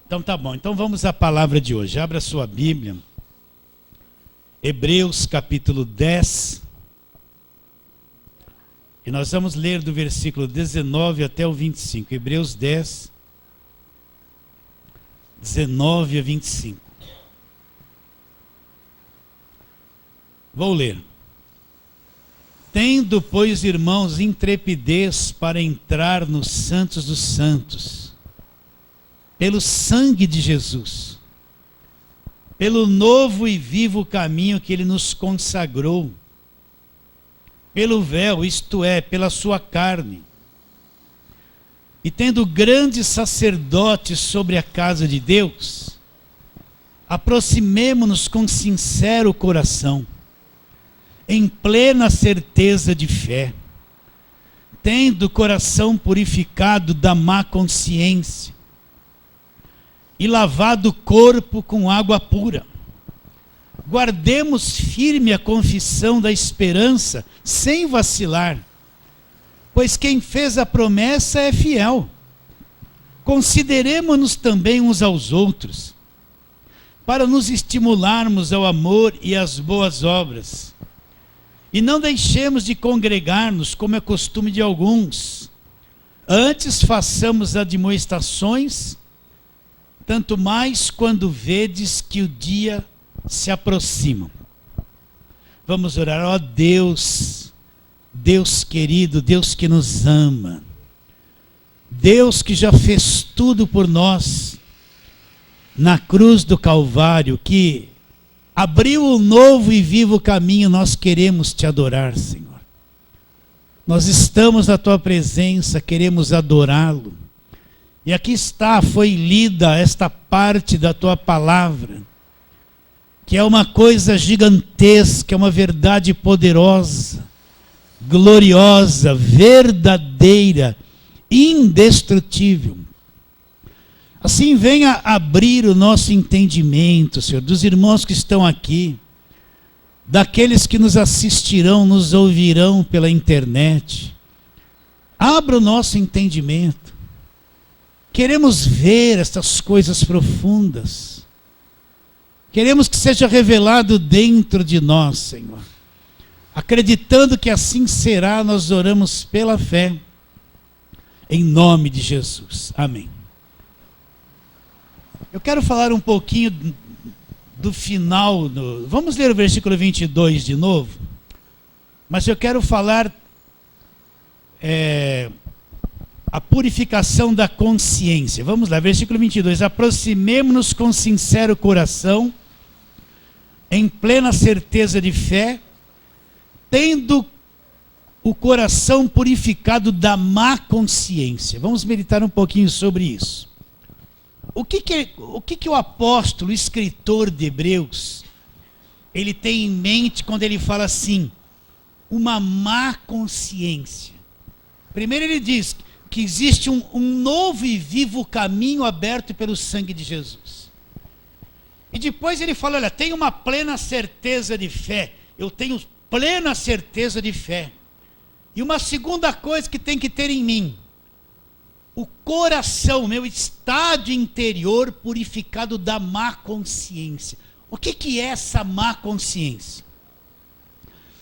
Então tá bom, então vamos à palavra de hoje. Abra sua Bíblia, Hebreus capítulo 10, e nós vamos ler do versículo 19 até o 25. Hebreus 10, 19 a 25. Vou ler. Tendo, pois, irmãos, intrepidez para entrar nos santos dos santos, pelo sangue de Jesus, pelo novo e vivo caminho que ele nos consagrou, pelo véu, isto é, pela sua carne, e tendo grande sacerdote sobre a casa de Deus, aproximemo-nos com sincero coração, em plena certeza de fé, tendo o coração purificado da má consciência, e lavado o corpo com água pura. Guardemos firme a confissão da esperança, sem vacilar, pois quem fez a promessa é fiel. Consideremo-nos também uns aos outros, para nos estimularmos ao amor e às boas obras. E não deixemos de congregar-nos, como é costume de alguns. Antes façamos admoestações, tanto mais quando vedes que o dia se aproxima. Vamos orar. Ó Deus, Deus querido, Deus que nos ama, Deus que já fez tudo por nós na cruz do Calvário, que abriu um novo e vivo caminho. Nós queremos te adorar, Senhor. Nós estamos na tua presença, queremos adorá-lo. E aqui está, foi lida esta parte da tua palavra, que é uma coisa gigantesca, é uma verdade poderosa, gloriosa, verdadeira, indestrutível. Assim, venha abrir o nosso entendimento, Senhor, dos irmãos que estão aqui, daqueles que nos assistirão, nos ouvirão pela internet. Abra o nosso entendimento. Queremos ver estas coisas profundas. Queremos que seja revelado dentro de nós, Senhor. Acreditando que assim será, nós oramos pela fé. Em nome de Jesus. Amém. Eu quero falar um pouquinho do final. Vamos ler o versículo 22 de novo. Mas eu quero falar a purificação da consciência. Vamos lá, versículo 22. Aproximemo-nos com sincero coração, em plena certeza de fé, tendo o coração purificado da má consciência. Vamos meditar um pouquinho sobre isso. O que o apóstolo, o escritor de Hebreus, ele tem em mente quando ele fala assim, uma má consciência? Primeiro ele diz que existe um novo e vivo caminho aberto pelo sangue de Jesus. E depois ele fala, olha, tenho uma plena certeza de fé. Eu tenho plena certeza de fé. E uma segunda coisa que tem que ter em mim, o coração, meu estado interior purificado da má consciência. O que é essa má consciência?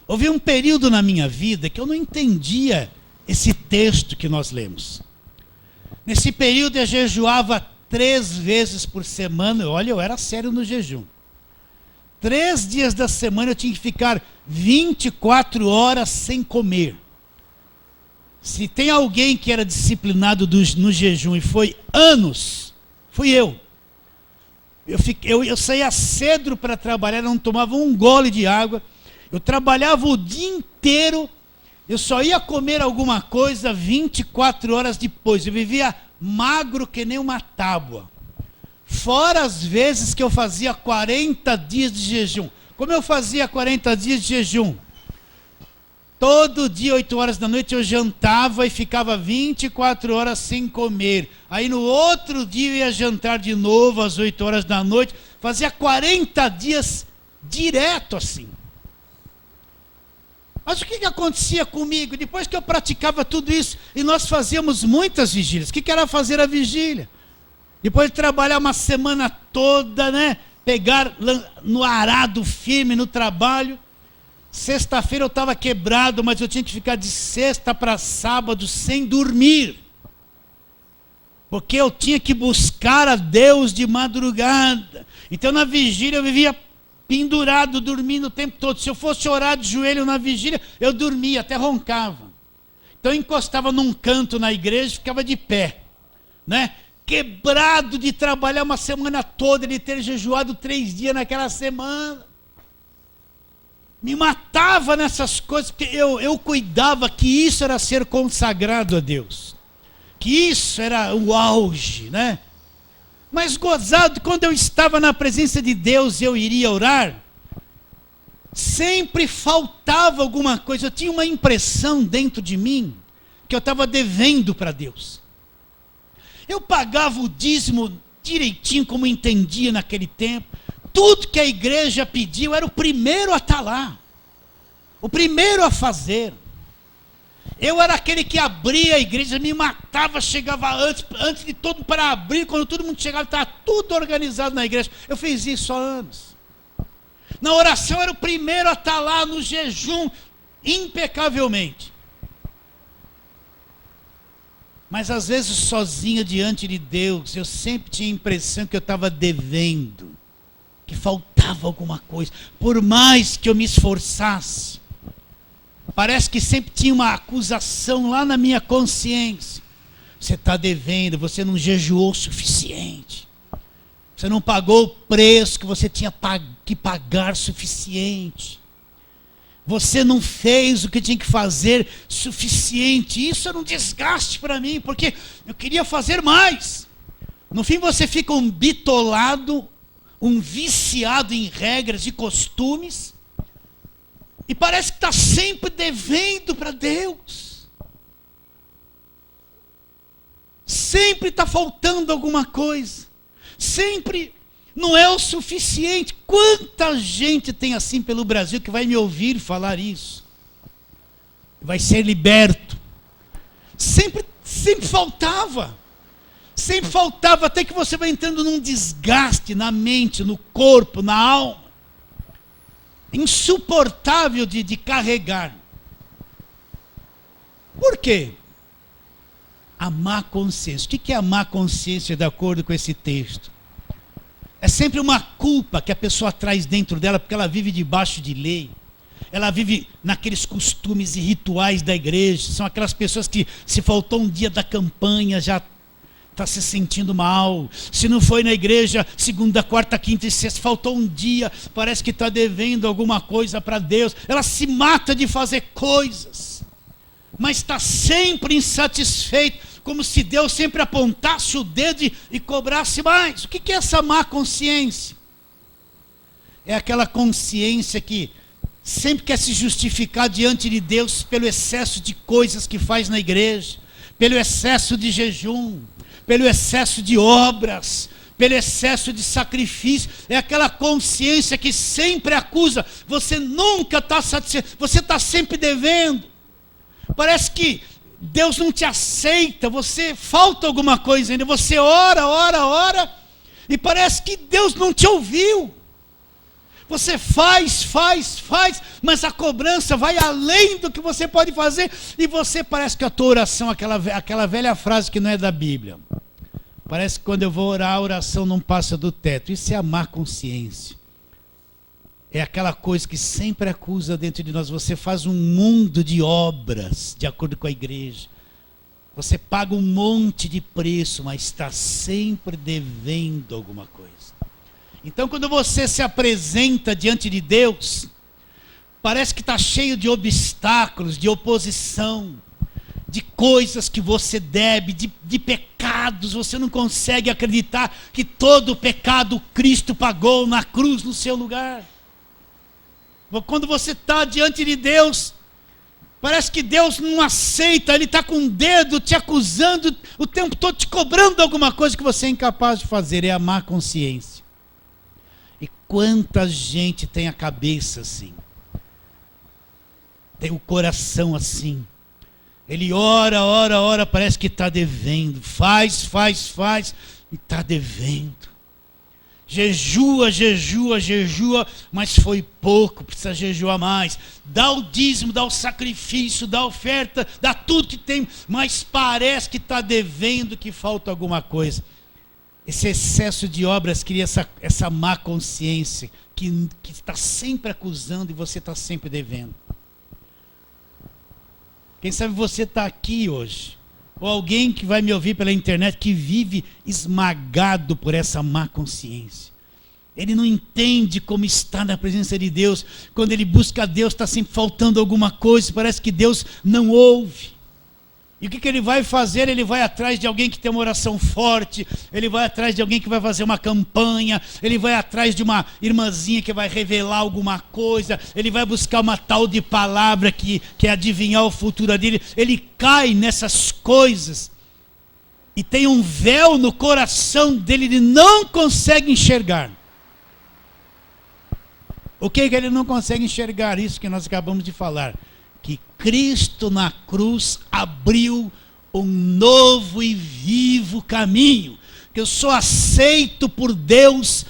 Houve um período na minha vida que eu não entendia esse texto que nós lemos. Nesse período eu jejuava 3 vezes por semana. Olha, eu era sério no jejum. 3 dias da semana eu tinha que ficar 24 horas sem comer. Se tem alguém que era disciplinado no jejum e foi anos, fui eu. Eu saía cedo para trabalhar, não tomava um gole de água. Eu trabalhava o dia inteiro. Eu só ia comer alguma coisa 24 horas depois. Eu vivia magro que nem uma tábua. Fora as vezes que eu fazia 40 dias de jejum. Como eu fazia 40 dias de jejum? Todo dia, 8 horas da noite, eu jantava e ficava 24 horas sem comer. Aí no outro dia eu ia jantar de novo às 8 horas da noite. Fazia 40 dias direto assim. Mas o que acontecia comigo? Depois que eu praticava tudo isso, e nós fazíamos muitas vigílias. O que era fazer a vigília? Depois de trabalhar uma semana toda, né? Pegar no arado firme no trabalho. Sexta-feira eu estava quebrado, mas eu tinha que ficar de sexta para sábado sem dormir. Porque eu tinha que buscar a Deus de madrugada. Então na vigília eu vivia pendurado, dormindo o tempo todo. Se eu fosse orar de joelho na vigília, eu dormia, até roncava. Então eu encostava num canto na igreja e ficava de pé, né? Quebrado de trabalhar uma semana toda, de ter jejuado 3 dias naquela semana. Me matava nessas coisas, porque eu cuidava que isso era ser consagrado a Deus. Que isso era o auge, né? Mas gozado, quando eu estava na presença de Deus, eu iria orar, sempre faltava alguma coisa. Eu tinha uma impressão dentro de mim que eu estava devendo para Deus. Eu pagava o dízimo direitinho, como entendia naquele tempo. Tudo que a igreja pediu, era o primeiro a estar lá, o primeiro a fazer. Eu era aquele que abria a igreja, me matava, chegava antes de todo para abrir. Quando todo mundo chegava, estava tudo organizado na igreja. Eu fiz isso há anos. Na oração era o primeiro a estar lá, no jejum, impecavelmente. Mas às vezes sozinho diante de Deus, eu sempre tinha a impressão que eu estava devendo, que faltava alguma coisa. Por mais que eu me esforçasse, parece que sempre tinha uma acusação lá na minha consciência. Você está devendo, você não jejuou o suficiente. Você não pagou o preço que você tinha que pagar suficiente. Você não fez o que tinha que fazer suficiente. Isso era um desgaste para mim, porque eu queria fazer mais. No fim você fica um bitolado, um viciado em regras e costumes, e parece que está sempre devendo para Deus. Sempre está faltando alguma coisa. Sempre não é o suficiente. Quanta gente tem assim pelo Brasil que vai me ouvir falar isso? Vai ser liberto. Sempre faltava. Sempre faltava, até que você vai entrando num desgaste na mente, no corpo, na alma. Insuportável de carregar. Por quê? A má consciência. O que é a má consciência de acordo com esse texto? É sempre uma culpa que a pessoa traz dentro dela, porque ela vive debaixo de lei. Ela vive naqueles costumes e rituais da igreja. São aquelas pessoas que, se faltou um dia da campanha, já está se sentindo mal. Se não foi na igreja segunda, quarta, quinta e sexta, faltou um dia, parece que está devendo alguma coisa para Deus. Ela se mata de fazer coisas, mas está sempre insatisfeita, como se Deus sempre apontasse o dedo e cobrasse mais. O que é essa má consciência? É aquela consciência que sempre quer se justificar diante de Deus pelo excesso de coisas que faz na igreja, pelo excesso de jejum, pelo excesso de obras, pelo excesso de sacrifício. É aquela consciência que sempre acusa. Você nunca está satisfeito, você está sempre devendo. Parece que Deus não te aceita, você falta alguma coisa ainda. Você ora, e parece que Deus não te ouviu. Você faz, mas a cobrança vai além do que você pode fazer, e você parece que a tua oração, aquela velha frase que não é da Bíblia, parece que quando eu vou orar, a oração não passa do teto. Isso é a má consciência. É aquela coisa que sempre acusa dentro de nós. Você faz um mundo de obras, de acordo com a igreja. Você paga um monte de preço, mas está sempre devendo alguma coisa. Então, quando você se apresenta diante de Deus, parece que está cheio de obstáculos, de oposição, de coisas que você deve, de pecados. Você não consegue acreditar que todo o pecado Cristo pagou na cruz no seu lugar. Quando você está diante de Deus, parece que Deus não aceita. Ele está com o dedo te acusando o tempo todo, te cobrando alguma coisa que você é incapaz de fazer. É a má consciência. E quanta gente tem a cabeça assim, tem o coração assim. Ele ora, parece que está devendo, faz, e está devendo. Jejua, jejua, jejua, mas foi pouco, precisa jejuar mais. Dá o dízimo, dá o sacrifício, dá a oferta, dá tudo que tem, mas parece que está devendo, que falta alguma coisa. Esse excesso de obras cria essa má consciência, que está sempre acusando e você está sempre devendo. Quem sabe você está aqui hoje, ou alguém que vai me ouvir pela internet, que vive esmagado por essa má consciência. Ele não entende como está na presença de Deus. Quando ele busca a Deus, está sempre faltando alguma coisa, parece que Deus não ouve. E o que ele vai fazer? Ele vai atrás de alguém que tem uma oração forte, ele vai atrás de alguém que vai fazer uma campanha, ele vai atrás de uma irmãzinha que vai revelar alguma coisa, ele vai buscar uma tal de palavra que é adivinhar o futuro dele. Ele cai nessas coisas e tem um véu no coração dele, ele não consegue enxergar. O que ele não consegue enxergar? Isso que nós acabamos de falar. Que Cristo na cruz abriu um novo e vivo caminho. Que eu sou aceito por Deus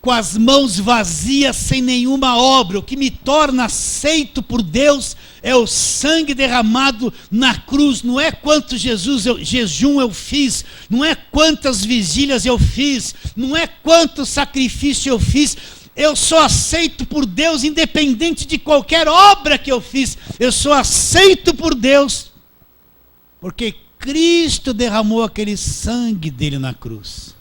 com as mãos vazias, sem nenhuma obra. O que me torna aceito por Deus é o sangue derramado na cruz. Não é quanto jejum eu fiz, não é quantas vigílias eu fiz, não é quanto sacrifício eu fiz. Eu sou aceito por Deus independente de qualquer obra que eu fiz. Eu sou aceito por Deus porque Cristo derramou aquele sangue dele na cruz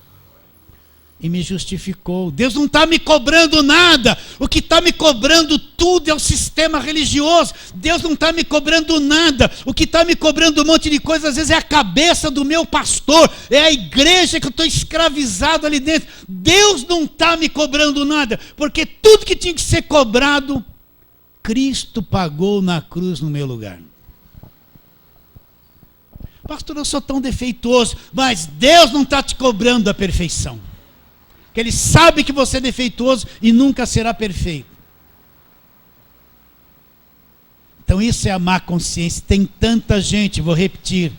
e me justificou. Deus não está me cobrando nada. O que está me cobrando tudo é o sistema religioso. Deus não está me cobrando nada. O que está me cobrando um monte de coisa, às vezes é a cabeça do meu pastor, é a igreja que eu estou escravizado ali dentro. Deus não está me cobrando nada, porque tudo que tinha que ser cobrado, Cristo pagou na cruz no meu lugar. Pastor, eu sou tão defeituoso, mas Deus não está te cobrando a perfeição. Que Ele sabe que você é defeituoso e nunca será perfeito. Então isso é a má consciência. Tem tanta gente, vou repetir,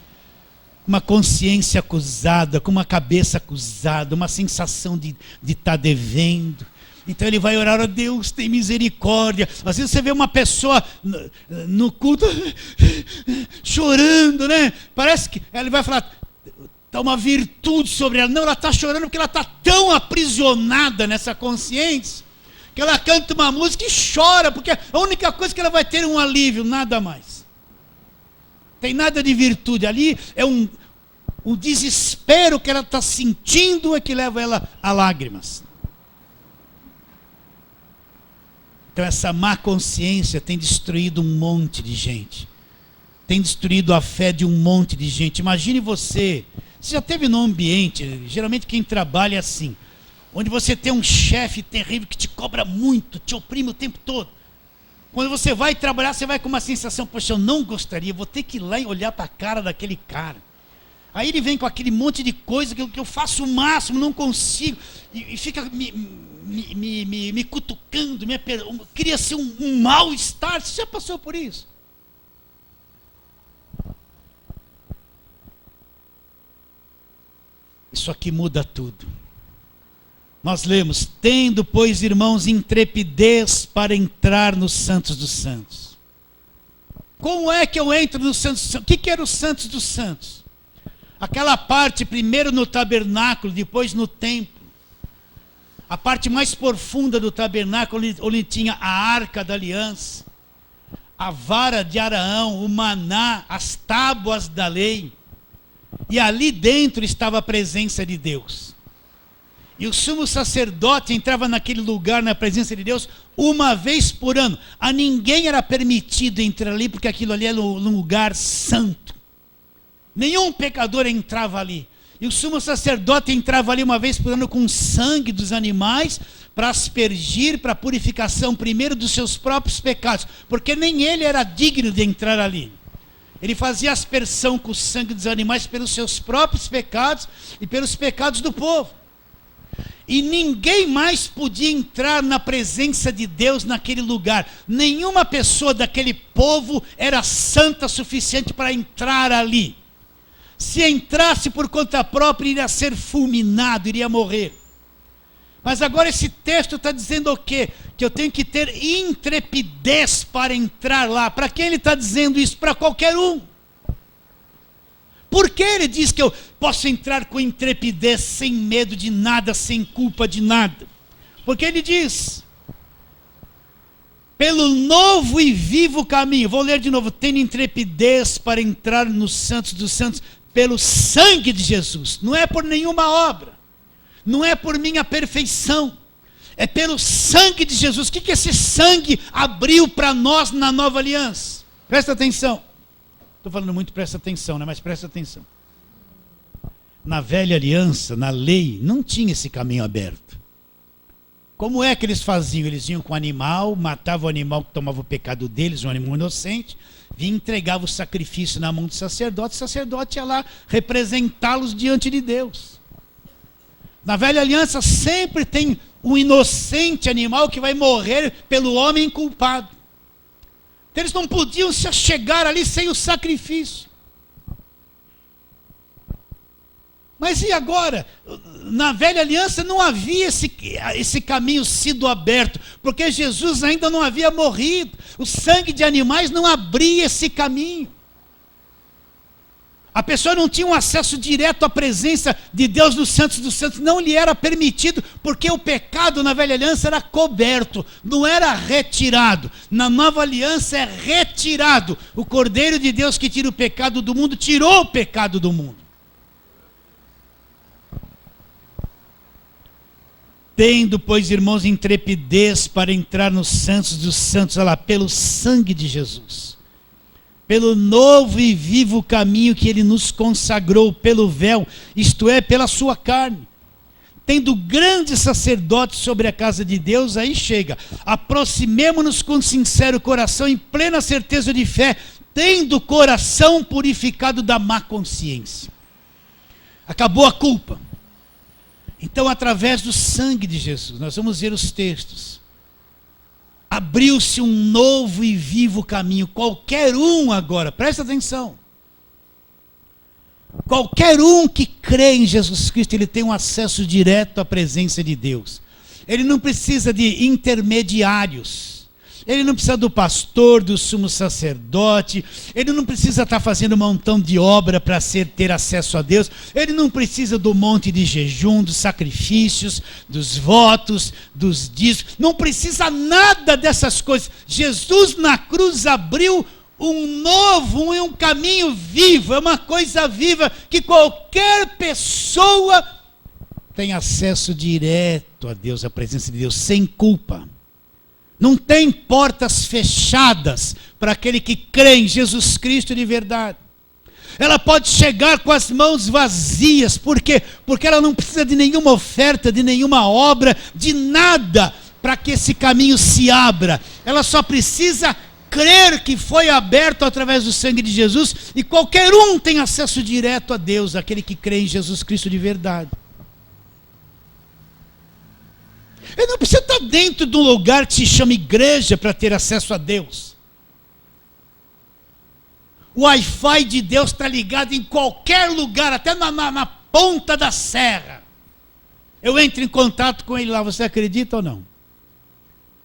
uma consciência acusada, com uma cabeça acusada, uma sensação de estar devendo. Então ele vai orar a Deus, tem misericórdia. Às vezes você vê uma pessoa no culto chorando, né? Parece que ele vai falar, está uma virtude sobre ela. Não, ela está chorando porque ela está tão aprisionada nessa consciência, que ela canta uma música e chora, porque a única coisa que ela vai ter é um alívio, nada mais. Tem nada de virtude ali, é um desespero que ela está sentindo é que leva ela a lágrimas. Então essa má consciência tem destruído um monte de gente. Tem destruído a fé de um monte de gente. Imagine você já teve num ambiente, geralmente quem trabalha é assim, onde você tem um chefe terrível que te cobra muito, te oprime o tempo todo. Quando você vai trabalhar, você vai com uma sensação, poxa, eu não gostaria, vou ter que ir lá e olhar para a cara daquele cara. Aí ele vem com aquele monte de coisa que eu faço o máximo, não consigo, e fica me cutucando, cria assim um mal-estar. Você já passou por isso? Isso aqui muda tudo. Nós lemos, tendo, pois, irmãos, intrepidez para entrar nos Santos dos Santos. Como é que eu entro nos Santos dos Santos? O que era os Santos dos Santos? Aquela parte, primeiro no tabernáculo, depois no templo. A parte mais profunda do tabernáculo, onde tinha a arca da aliança, a vara de Araão, o maná, as tábuas da lei. E ali dentro estava a presença de Deus. E o sumo sacerdote entrava naquele lugar, na presença de Deus, uma vez por ano. A ninguém era permitido entrar ali, porque aquilo ali era um lugar santo. Nenhum pecador entrava ali. E o sumo sacerdote entrava ali uma vez por ano com o sangue dos animais, para aspergir, para a purificação primeiro dos seus próprios pecados. Porque nem ele era digno de entrar ali. Ele fazia aspersão com o sangue dos animais pelos seus próprios pecados e pelos pecados do povo. E ninguém mais podia entrar na presença de Deus naquele lugar. Nenhuma pessoa daquele povo era santa o suficiente para entrar ali. Se entrasse por conta própria, iria ser fulminado, iria morrer. Mas agora esse texto está dizendo o quê? Que eu tenho que ter intrepidez para entrar lá. Para quem ele está dizendo isso? Para qualquer um. Por que ele diz que eu posso entrar com intrepidez, sem medo de nada, sem culpa de nada? Porque ele diz: pelo novo e vivo caminho, vou ler de novo, tendo intrepidez para entrar nos santos dos santos, pelo sangue de Jesus. Não é por nenhuma obra, não é por minha perfeição, é pelo sangue de Jesus. O que esse sangue abriu para nós na nova aliança? Presta atenção. Estou falando muito, presta atenção, né? Mas presta atenção. Na velha aliança, na lei, não tinha esse caminho aberto. Como é que eles faziam? Eles iam com o animal, matavam o animal que tomava o pecado deles, um animal inocente, vinha e entregava o sacrifício na mão do sacerdote, o sacerdote ia lá representá-los diante de Deus. Na velha aliança sempre tem um inocente animal que vai morrer pelo homem culpado. Então, eles não podiam se chegar ali sem o sacrifício. Mas e agora? Na velha aliança não havia esse caminho sido aberto, porque Jesus ainda não havia morrido. O sangue de animais não abria esse caminho. A pessoa não tinha um acesso direto à presença de Deus nos santos dos santos, não lhe era permitido, porque o pecado na velha aliança era coberto, não era retirado. Na nova aliança é retirado. O Cordeiro de Deus que tira o pecado do mundo, tirou o pecado do mundo. Tendo, pois, irmãos, intrepidez para entrar nos santos dos santos, olha lá, pelo sangue de Jesus. Pelo novo e vivo caminho que ele nos consagrou, pelo véu, isto é, pela sua carne. Tendo grande sacerdote sobre a casa de Deus, aí chega. Aproximemo-nos com sincero coração, em plena certeza de fé, tendo o coração purificado da má consciência. Acabou a culpa. Então, através do sangue de Jesus, nós vamos ver os textos. Abriu-se um novo e vivo caminho. Qualquer um agora, presta atenção. Qualquer um que crê em Jesus Cristo, ele tem um acesso direto à presença de Deus. Ele não precisa de intermediários. Ele não precisa do pastor, do sumo sacerdote. Ele não precisa estar fazendo um montão de obra para ter acesso a Deus. Ele não precisa do monte de jejum, dos sacrifícios, dos votos, dos dízimos. Não precisa nada dessas coisas. Jesus na cruz abriu um novo, um caminho vivo. É uma coisa viva que qualquer pessoa tem acesso direto a Deus, à presença de Deus, sem culpa. Não tem portas fechadas para aquele que crê em Jesus Cristo de verdade. Ela pode chegar com as mãos vazias. Por quê? Porque ela não precisa de nenhuma oferta, de nenhuma obra, de nada para que esse caminho se abra. Ela só precisa crer que foi aberto através do sangue de Jesus, e qualquer um tem acesso direto a Deus, aquele que crê em Jesus Cristo de verdade. Ele não precisa estar dentro de um lugar que se chama igreja para ter acesso a Deus. O Wi-Fi de Deus está ligado em qualquer lugar, até na ponta da serra. Eu entro em contato com ele lá, você acredita ou não?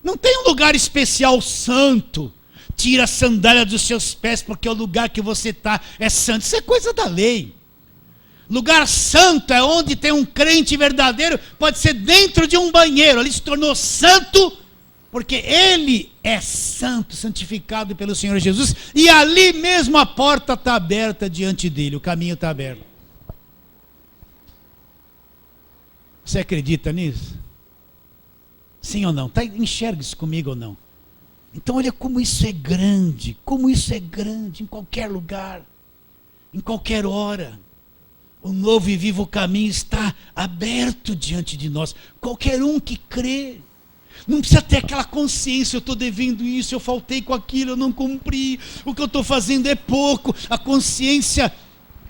Não tem um lugar especial santo. Tira a sandália dos seus pés, porque o lugar que você está é santo. Isso é coisa da lei. Lugar santo é onde tem um crente verdadeiro, pode ser dentro de um banheiro. Ele se tornou santo porque ele é santo, santificado pelo Senhor Jesus, e ali mesmo a porta está aberta diante dele, o caminho está aberto. Você acredita nisso? Sim ou não? Enxerga isso comigo ou não? Então olha como isso é grande em qualquer lugar, em qualquer hora. O novo e vivo caminho está aberto diante de nós. Qualquer um que crê. Não precisa ter aquela consciência, eu estou devendo isso, eu faltei com aquilo, eu não cumpri, o que eu estou fazendo é pouco. A consciência,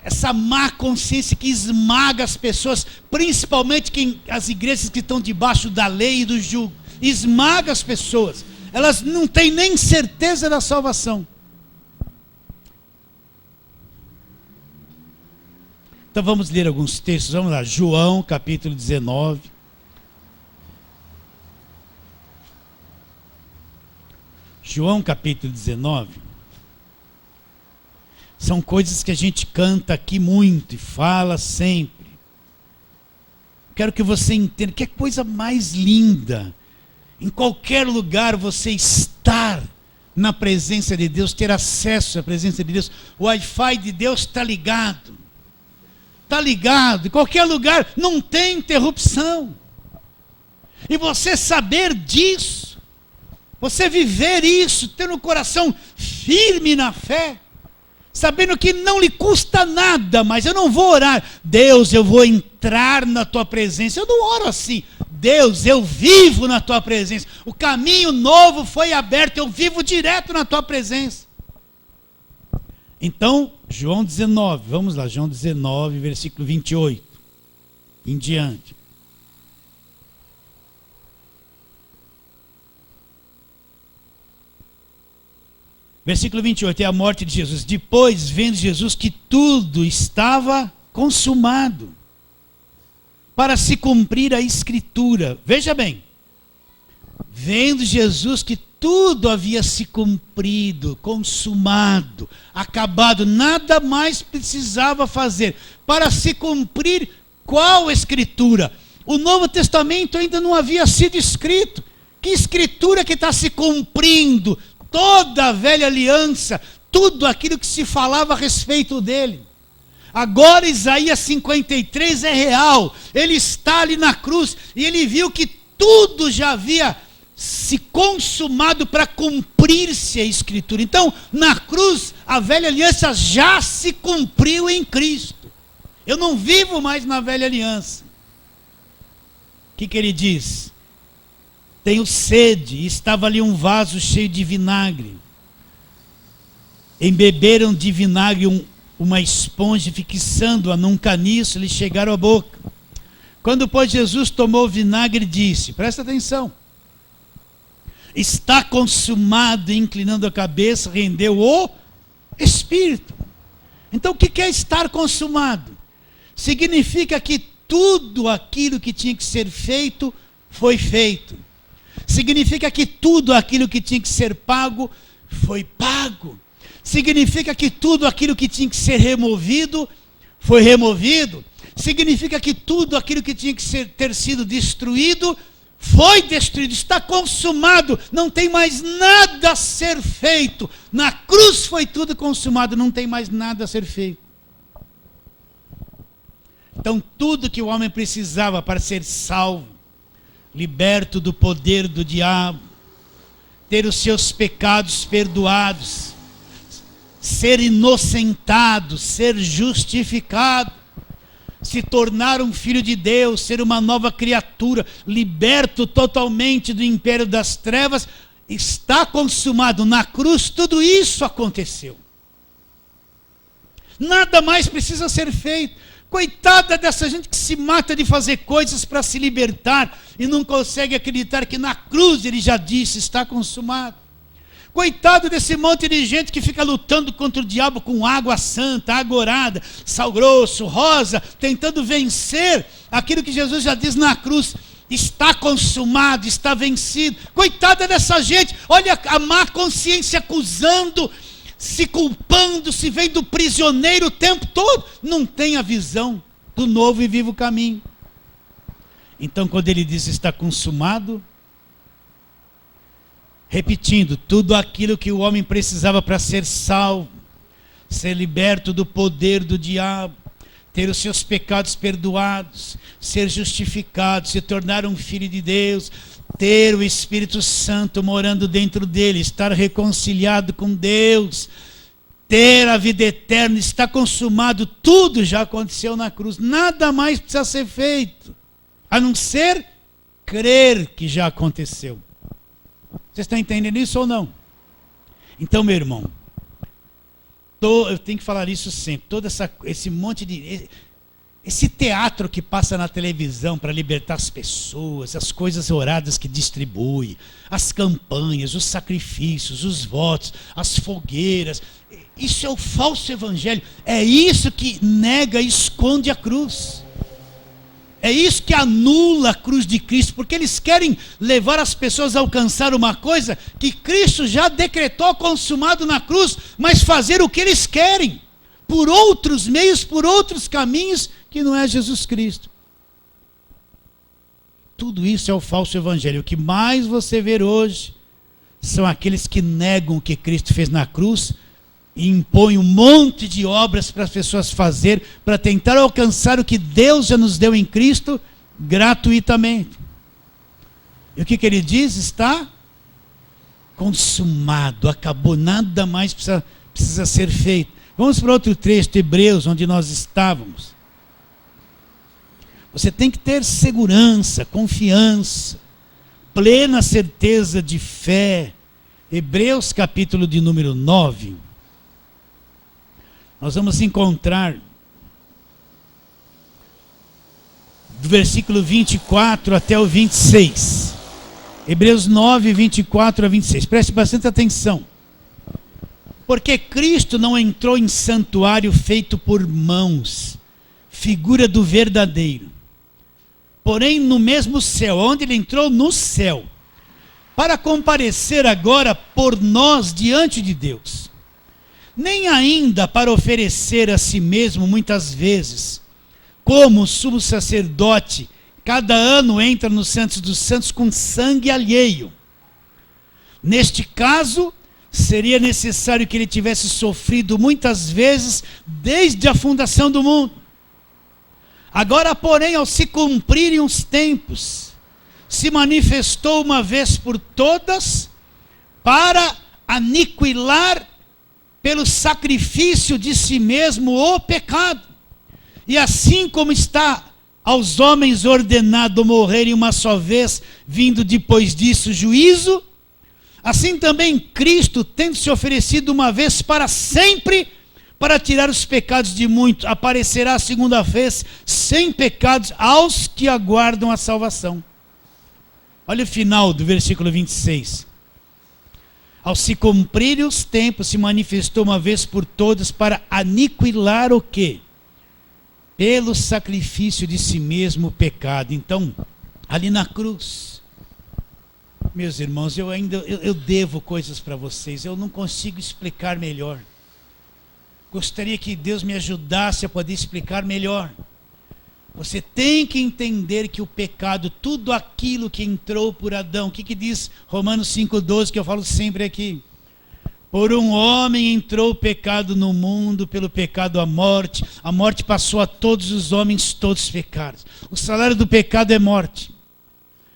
essa má consciência que esmaga as pessoas, principalmente as igrejas que estão debaixo da lei e do jugo, esmaga as pessoas. Elas não têm nem certeza da salvação. Então vamos ler alguns textos, vamos lá, João capítulo 19. João capítulo 19. São coisas que a gente canta aqui muito e fala sempre. Quero que você entenda que é coisa mais linda. Em qualquer lugar você estar na presença de Deus, ter acesso à presença de Deus. O Wi-Fi de Deus está ligado. Está ligado. Em qualquer lugar não tem interrupção. E você saber disso, você viver isso, ter um coração firme na fé, sabendo que não lhe custa nada, mas eu não vou orar, Deus, eu vou entrar na tua presença. Eu não oro assim, Deus, eu vivo na tua presença. O caminho novo foi aberto, eu vivo direto na tua presença. Então, João 19, vamos lá, João 19, versículo 28, em diante. Versículo 28, é a morte de Jesus. Depois, vendo Jesus que tudo estava consumado, para se cumprir a Escritura. Veja bem, vendo Jesus que tudo havia se cumprido, consumado, acabado, nada mais precisava fazer. Para se cumprir qual Escritura? O Novo Testamento ainda não havia sido escrito. Que Escritura que está se cumprindo? Toda a velha aliança, tudo aquilo que se falava a respeito dele. Agora Isaías 53 é real. Ele está ali na cruz e ele viu que tudo já havia se consumado para cumprir-se a Escritura. Então, na cruz, a velha aliança já se cumpriu em Cristo. Eu não vivo mais na velha aliança. O que ele diz? Tenho sede, e estava ali um vaso cheio de vinagre. Embeberam de vinagre uma esponja, fixando-a num caniço, lhe chegaram à boca. Quando, pois, Jesus tomou o vinagre, disse, presta atenção, está consumado, inclinando a cabeça, rendeu o Espírito. Então, o que é estar consumado? Significa que tudo aquilo que tinha que ser feito, foi feito. Significa que tudo aquilo que tinha que ser pago, foi pago. Significa que tudo aquilo que tinha que ser removido, foi removido. Significa que tudo aquilo que tinha que ter sido destruído, foi destruído, está consumado, não tem mais nada a ser feito. Na cruz foi tudo consumado, não tem mais nada a ser feito. Então tudo que o homem precisava para ser salvo, liberto do poder do diabo, ter os seus pecados perdoados, ser inocentado, ser justificado, se tornar um filho de Deus, ser uma nova criatura, liberto totalmente do império das trevas, está consumado. Na cruz tudo isso aconteceu. Nada mais precisa ser feito. Coitada dessa gente que se mata de fazer coisas para se libertar e não consegue acreditar que na cruz ele já disse, está consumado. Coitado desse monte de gente que fica lutando contra o diabo com água santa, agorada, sal grosso, rosa, tentando vencer aquilo que Jesus já diz na cruz, está consumado, está vencido. Coitada dessa gente, olha a má consciência acusando, se culpando, se vendo prisioneiro o tempo todo, não tem a visão do novo e vivo caminho. Então, quando ele diz está consumado, repetindo, tudo aquilo que o homem precisava para ser salvo, ser liberto do poder do diabo, ter os seus pecados perdoados, ser justificado, se tornar um filho de Deus, ter o Espírito Santo morando dentro dele, estar reconciliado com Deus, ter a vida eterna, está consumado, tudo já aconteceu na cruz, nada mais precisa ser feito, a não ser crer que já aconteceu. Vocês estão entendendo isso ou não? Então, meu irmão, eu tenho que falar isso sempre, esse monte de... Esse teatro que passa na televisão para libertar as pessoas, as coisas oradas que distribui, as campanhas, os sacrifícios, os votos, as fogueiras, isso é o falso evangelho. É isso que nega e esconde a cruz. É isso que anula a cruz de Cristo, porque eles querem levar as pessoas a alcançar uma coisa que Cristo já decretou consumado na cruz, mas fazer o que eles querem, por outros meios, por outros caminhos, que não é Jesus Cristo. Tudo isso é o falso evangelho. O que mais você vê hoje são aqueles que negam o que Cristo fez na cruz e impõem um monte de obras para as pessoas fazer, para tentar alcançar o que Deus já nos deu em Cristo gratuitamente. E o que ele diz? Está consumado, acabou, nada mais precisa ser feito. Vamos para outro trecho de Hebreus, onde nós estávamos. Você tem que ter segurança, confiança, plena certeza de fé. Hebreus capítulo de número 9. Nós vamos encontrar do versículo 24 até o 26. Hebreus 9, 24 a 26. Preste bastante atenção. Porque Cristo não entrou em santuário feito por mãos, figura do verdadeiro. Porém, no mesmo céu, onde ele entrou no céu, para comparecer agora por nós diante de Deus. Nem ainda para oferecer a si mesmo muitas vezes, como o sumo sacerdote, cada ano entra no Santos dos Santos com sangue alheio. Neste caso, seria necessário que ele tivesse sofrido muitas vezes desde a fundação do mundo. Agora, porém, ao se cumprirem os tempos, se manifestou uma vez por todas para aniquilar pelo sacrifício de si mesmo o pecado. E assim como está aos homens ordenado morrerem uma só vez, vindo depois disso juízo, assim também Cristo, tendo se oferecido uma vez para sempre, para tirar os pecados de muitos, aparecerá a segunda vez sem pecados aos que aguardam a salvação. Olha o final do versículo 26. Ao se cumprirem os tempos, se manifestou uma vez por todas para aniquilar o quê? Pelo sacrifício de si mesmo o pecado. Então, ali na cruz, meus irmãos, eu devo coisas para vocês, eu não consigo explicar melhor. Gostaria que Deus me ajudasse a poder explicar melhor. Você tem que entender que o pecado, tudo aquilo que entrou por Adão, o que diz Romanos 5,12, que eu falo sempre aqui? Por um homem entrou o pecado no mundo, pelo pecado a morte passou a todos os homens, todos pecados. O salário do pecado é morte.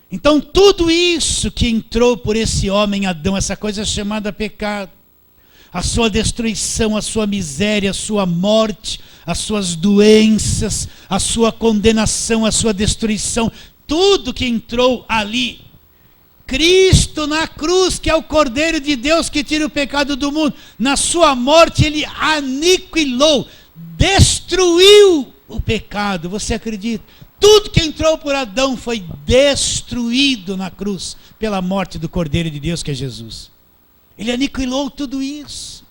Então tudo isso que entrou por esse homem Adão, essa coisa chamada pecado, a sua destruição, a sua miséria, a sua morte, as suas doenças, a sua condenação, a sua destruição, tudo que entrou ali, Cristo na cruz, que é o Cordeiro de Deus que tira o pecado do mundo, na sua morte ele aniquilou, destruiu o pecado. Você acredita? Tudo que entrou por Adão foi destruído na cruz pela morte do Cordeiro de Deus, que é Jesus. Ele aniquilou tudo isso.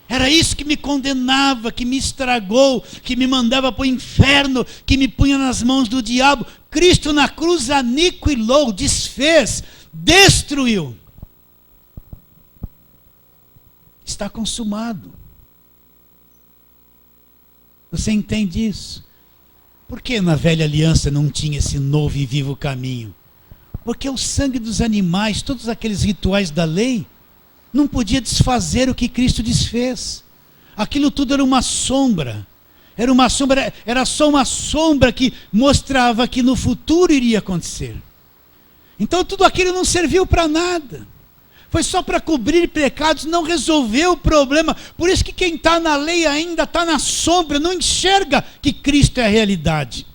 Era isso que me condenava, que me estragou, que me mandava para o inferno, que me punha nas mãos do diabo. Cristo na cruz aniquilou, desfez, destruiu. Está consumado. Você entende isso? Por que na velha aliança não tinha esse novo e vivo caminho? Porque o sangue dos animais, todos aqueles rituais da lei, não podia desfazer o que Cristo desfez. Aquilo tudo era uma sombra. Era só uma sombra que mostrava que no futuro iria acontecer. Então tudo aquilo não serviu para nada. Foi só para cobrir pecados, não resolveu o problema. Por isso que quem está na lei ainda está na sombra, não enxerga que Cristo é a realidade.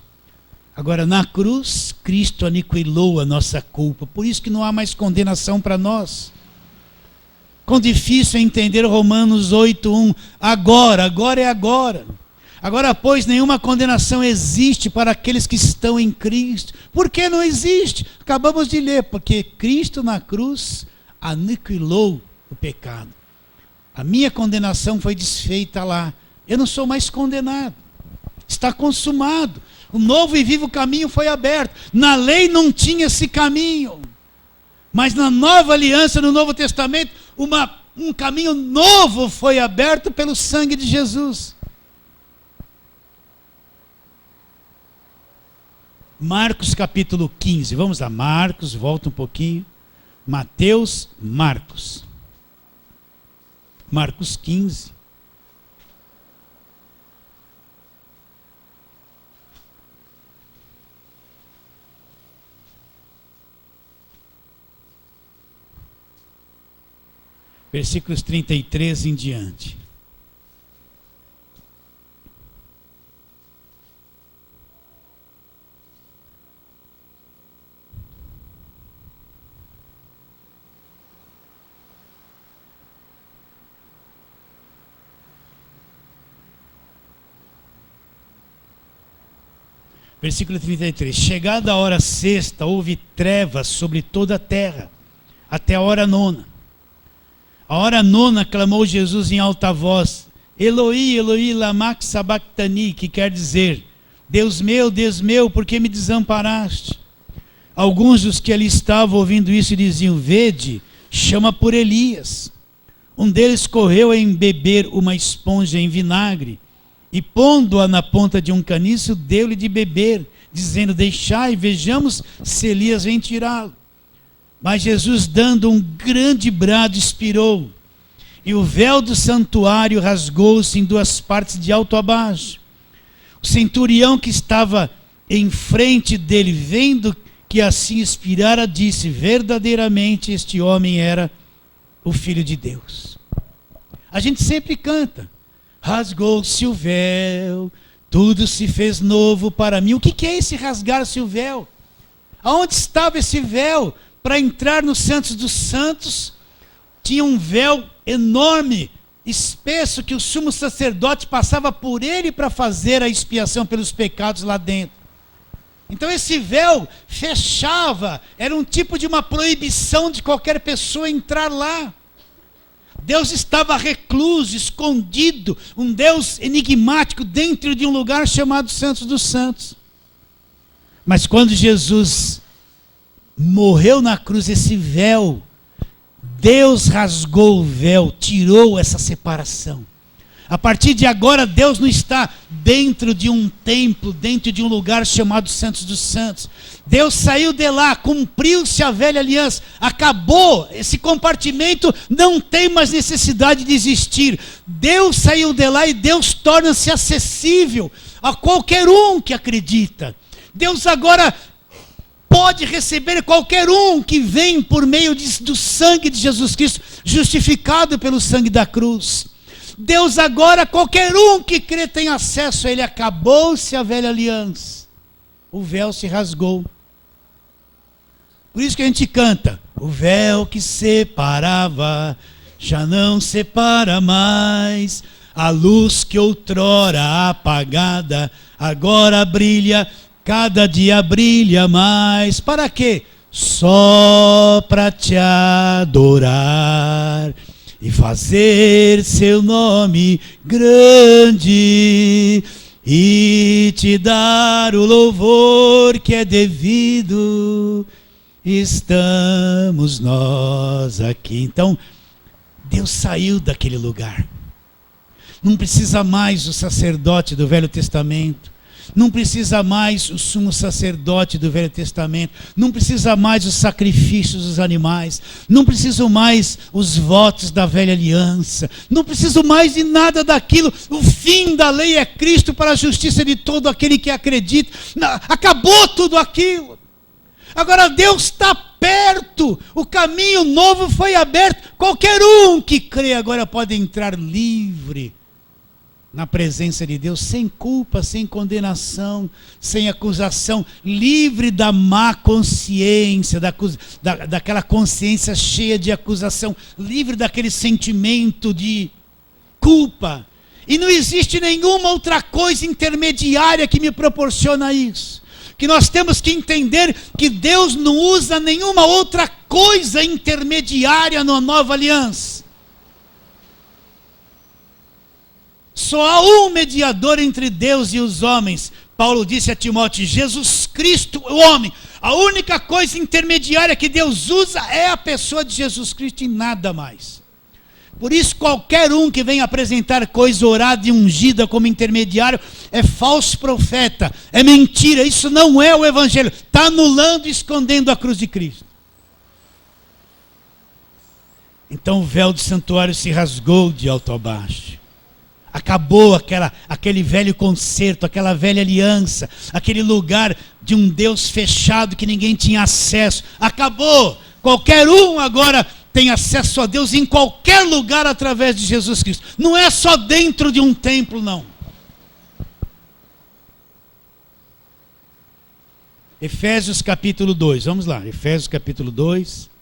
Agora na cruz, Cristo aniquilou a nossa culpa. Por isso que não há mais condenação para nós. Quão difícil é entender Romanos 8:1. Agora é agora. Agora, pois, nenhuma condenação existe para aqueles que estão em Cristo. Por que não existe? Acabamos de ler, porque Cristo na cruz aniquilou o pecado. A minha condenação foi desfeita lá. Eu não sou mais condenado. Está consumado. O novo e vivo caminho foi aberto. Na lei não tinha esse caminho. Mas na nova aliança, no Novo Testamento, um caminho novo foi aberto pelo sangue de Jesus. Marcos capítulo 15. Vamos lá, Marcos, volta um pouquinho. Mateus, Marcos. Marcos 15. Versículos 33 em diante. Versículo 33. Chegada a hora sexta, houve trevas sobre toda a terra, até a hora nona. A hora nona clamou Jesus em alta voz: Eloi, Eloi, lama sabachthani, que quer dizer: Deus meu, por que me desamparaste? Alguns dos que ali estavam ouvindo isso diziam: Vede, chama por Elias. Um deles correu a embeber uma esponja em vinagre e, pondo-a na ponta de um caniço, deu-lhe de beber, dizendo: Deixai, vejamos se Elias vem tirá-lo. Mas Jesus, dando um grande brado, expirou, e o véu do santuário rasgou-se em duas partes, de alto a baixo. O centurião que estava em frente dele, vendo que assim expirara, disse: verdadeiramente este homem era o Filho de Deus. A gente sempre canta: rasgou-se o véu, tudo se fez novo para mim. O que é esse rasgar-se o véu? Aonde estava esse véu? Para entrar no Santos dos Santos, tinha um véu enorme, espesso, que o sumo sacerdote passava por ele para fazer a expiação pelos pecados lá dentro. Então esse véu fechava, era um tipo de uma proibição de qualquer pessoa entrar lá. Deus estava recluso, escondido, um Deus enigmático dentro de um lugar chamado Santos dos Santos. Mas quando Jesus morreu na cruz, esse véu, Deus rasgou o véu, tirou essa separação. A partir de agora, Deus não está dentro de um templo, dentro de um lugar chamado Santos dos Santos. Deus saiu de lá, cumpriu-se a velha aliança, acabou, esse compartimento não tem mais necessidade de existir. Deus saiu de lá e Deus torna-se acessível a qualquer um que acredita. Deus agora pode receber qualquer um que vem por meio do sangue de Jesus Cristo, justificado pelo sangue da cruz. Deus agora, qualquer um que crê tem acesso a Ele. Acabou-se a velha aliança, o véu se rasgou. Por isso que a gente canta: o véu que separava já não separa mais, a luz que outrora apagada agora brilha, cada dia brilha mais. Para quê? Só para te adorar e fazer seu nome grande e te dar o louvor que é devido. Estamos nós aqui. Então, Deus saiu daquele lugar. Não precisa mais o sacerdote do Velho Testamento. Não precisa mais o sumo sacerdote do Velho Testamento. Não precisa mais os sacrifícios dos animais. Não preciso mais os votos da velha aliança. Não preciso mais de nada daquilo. O fim da lei é Cristo para a justiça de todo aquele que acredita. Acabou tudo aquilo. Agora Deus está perto. O caminho novo foi aberto. Qualquer um que crê agora pode entrar livre na presença de Deus, sem culpa, sem condenação, sem acusação, livre da má consciência, daquela consciência cheia de acusação, livre daquele sentimento de culpa. E não existe nenhuma outra coisa intermediária que me proporciona isso. Que nós temos que entender que Deus não usa nenhuma outra coisa intermediária na nova aliança. Só há um mediador entre Deus e os homens. Paulo disse a Timóteo, Jesus Cristo, o homem. A única coisa intermediária que Deus usa é a pessoa de Jesus Cristo e nada mais. Por isso, qualquer um que venha apresentar coisa orada e ungida como intermediário é falso profeta, é mentira, isso não é o evangelho. Está anulando e escondendo a cruz de Cristo. Então o véu do santuário se rasgou de alto a baixo. Acabou aquele velho concerto, aquela velha aliança, aquele lugar de um Deus fechado que ninguém tinha acesso. Acabou. Qualquer um agora tem acesso a Deus em qualquer lugar através de Jesus Cristo. Não é só dentro de um templo, não. Efésios capítulo 2, vamos lá, Efésios capítulo 2.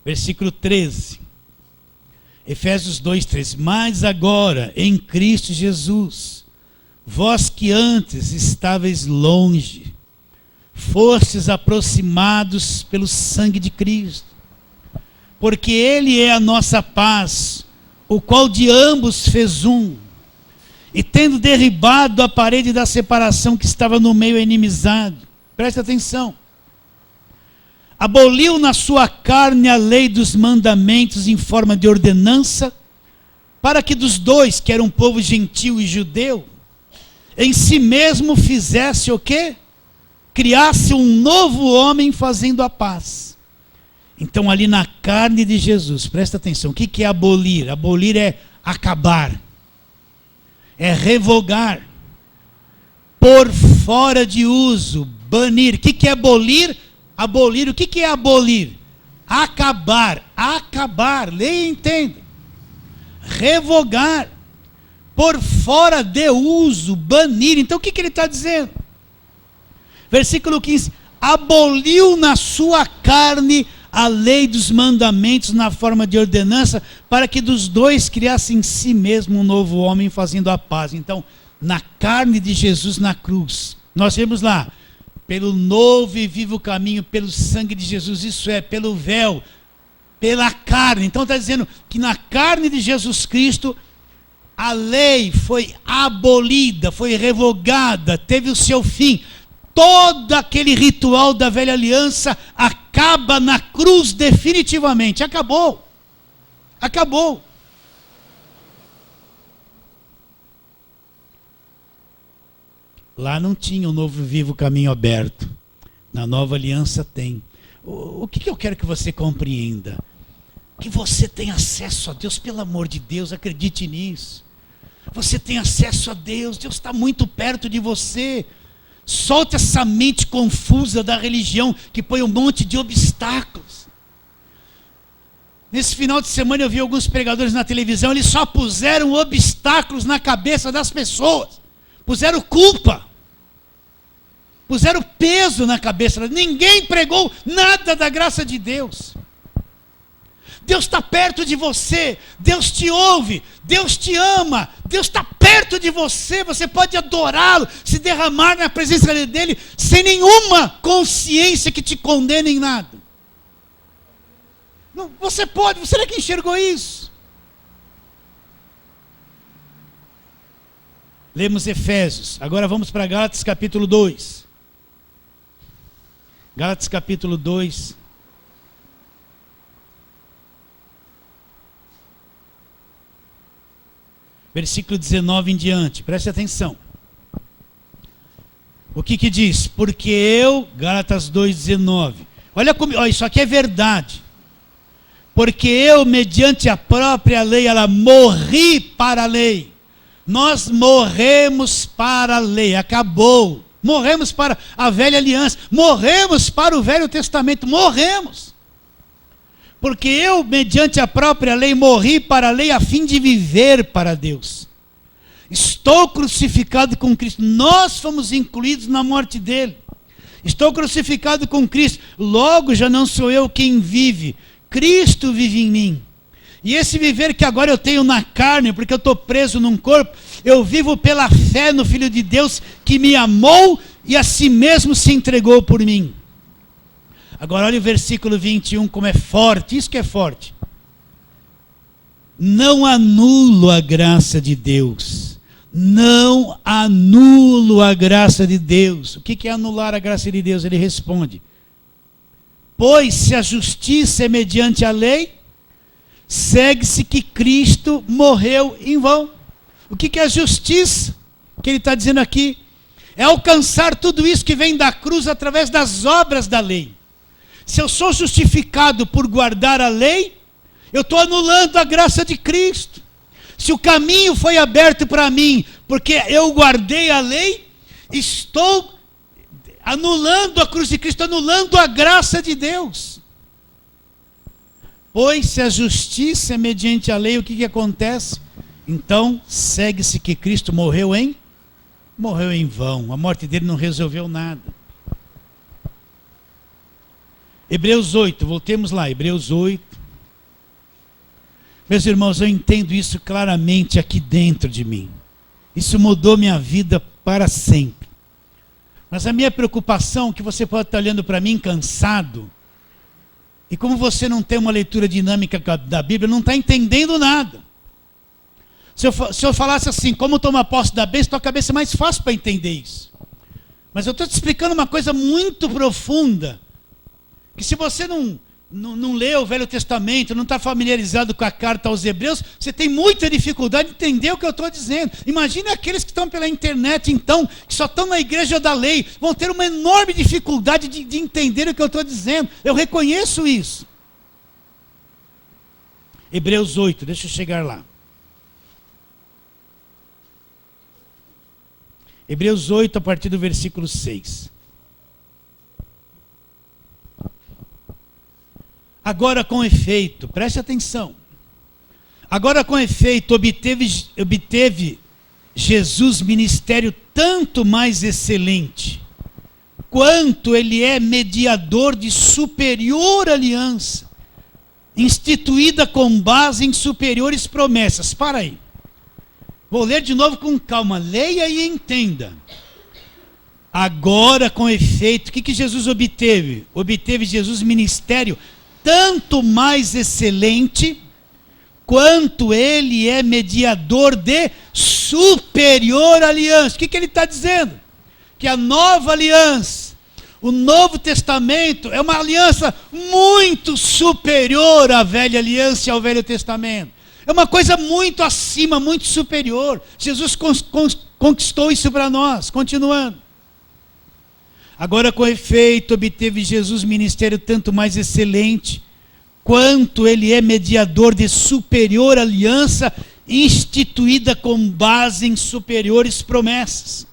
Versículo 13. Efésios 2:13. Mas agora, em Cristo Jesus, vós que antes estáveis longe, fostes aproximados pelo sangue de Cristo, porque Ele é a nossa paz, o qual de ambos fez um, e tendo derribado a parede da separação que estava no meio a inimizade. Preste atenção. Aboliu na sua carne a lei dos mandamentos em forma de ordenança, para que dos dois, que eram povo gentil e judeu, em si mesmo fizesse o quê? Criasse um novo homem fazendo a paz. Então ali na carne de Jesus, presta atenção, o que é abolir? Abolir é acabar, é revogar, pôr fora de uso, banir. O que é abolir? Abolir, o que é abolir? Acabar, leia e entenda. Revogar, por fora de uso, banir. Então o que ele está dizendo? Versículo 15, aboliu na sua carne a lei dos mandamentos na forma de ordenança, para que dos dois criasse em si mesmo um novo homem fazendo a paz. Então, na carne de Jesus na cruz, nós vemos lá, pelo novo e vivo caminho, pelo sangue de Jesus, isso é, pelo véu, pela carne. Então está dizendo que na carne de Jesus Cristo, a lei foi abolida, foi revogada, teve o seu fim. Todo aquele ritual da velha aliança acaba na cruz definitivamente. Acabou. Acabou. Lá não tinha o novo vivo caminho aberto. Na nova aliança tem. O que eu quero que você compreenda? Que você tem acesso a Deus, pelo amor de Deus, acredite nisso. Você tem acesso a Deus, Deus está muito perto de você. Solte essa mente confusa da religião que põe um monte de obstáculos. Nesse final de semana eu vi alguns pregadores na televisão, eles só puseram obstáculos na cabeça das pessoas. Puseram culpa. Puseram peso na cabeça. Ninguém pregou nada da graça de Deus. Deus está perto de você. Deus te ouve. Deus te ama. Deus está perto de você. Você pode adorá-lo, se derramar na presença dele, sem nenhuma consciência que te condene em nada. Não, você pode. Será que enxergou isso? Lemos Efésios. Agora vamos para Gálatas capítulo 2. Gálatas capítulo 2. Versículo 19 em diante. Preste atenção. O que diz? Porque eu, Gálatas 2:19. Olha como, olha, isso aqui é verdade. Porque eu, mediante a própria lei, ela morri para a lei. Nós morremos para a lei, acabou. Morremos para a velha aliança, morremos para o Velho Testamento, morremos. Porque eu, mediante a própria lei, morri para a lei a fim de viver para Deus. Estou crucificado com Cristo, nós fomos incluídos na morte dele. Estou crucificado com Cristo. Logo já não sou eu quem vive. Cristo vive em mim. E esse viver que agora eu tenho na carne, porque eu estou preso num corpo, eu vivo pela fé no Filho de Deus que me amou e a si mesmo se entregou por mim. Agora olha o versículo 21 como é forte, isso que é forte. Não anulo a graça de Deus. Não anulo a graça de Deus. O que é anular a graça de Deus? Ele responde: pois se a justiça é mediante a lei, segue-se que Cristo morreu em vão. O que é a justiça? Que ele está dizendo aqui é alcançar tudo isso que vem da cruz através das obras da lei. Se eu sou justificado por guardar a lei, eu estou anulando a graça de Cristo. Se o caminho foi aberto para mim porque eu guardei a lei, estou anulando a cruz de Cristo, anulando a graça de Deus. Pois se a justiça é mediante a lei, o que acontece? Então, segue-se que Cristo morreu em vão. A morte dele não resolveu nada. Hebreus 8, voltemos lá, Hebreus 8. Meus irmãos, eu entendo isso claramente aqui dentro de mim. Isso mudou minha vida para sempre. Mas a minha preocupação, que você pode estar olhando para mim cansado, e como você não tem uma leitura dinâmica da Bíblia, não está entendendo nada. Se eu falasse assim, como tomar posse da bênção, tua cabeça é mais fácil para entender isso. Mas eu estou te explicando uma coisa muito profunda, que se você não lê o Velho Testamento, não está familiarizado com a carta aos Hebreus, você tem muita dificuldade de entender o que eu estou dizendo. Imagine aqueles que estão pela internet, então, que só estão na igreja da lei, vão ter uma enorme dificuldade de entender o que eu estou dizendo. Eu reconheço isso. Hebreus 8, deixa eu chegar lá. Hebreus 8, a partir do versículo 6. Agora com efeito, preste atenção. Agora com efeito, obteve Jesus ministério tanto mais excelente, quanto ele é mediador de superior aliança, instituída com base em superiores promessas. Para aí. Vou ler de novo com calma. Leia e entenda. Agora com efeito, o que Jesus obteve? Obteve Jesus ministério tanto mais excelente, quanto ele é mediador de superior aliança. O que ele está dizendo? Que a nova aliança, o Novo Testamento, é uma aliança muito superior à velha aliança e ao Velho Testamento. É uma coisa muito acima, muito superior. Jesus conquistou isso para nós. Continuando. Agora com efeito, obteve Jesus ministério tanto mais excelente, quanto ele é mediador de superior aliança, instituída com base em superiores promessas.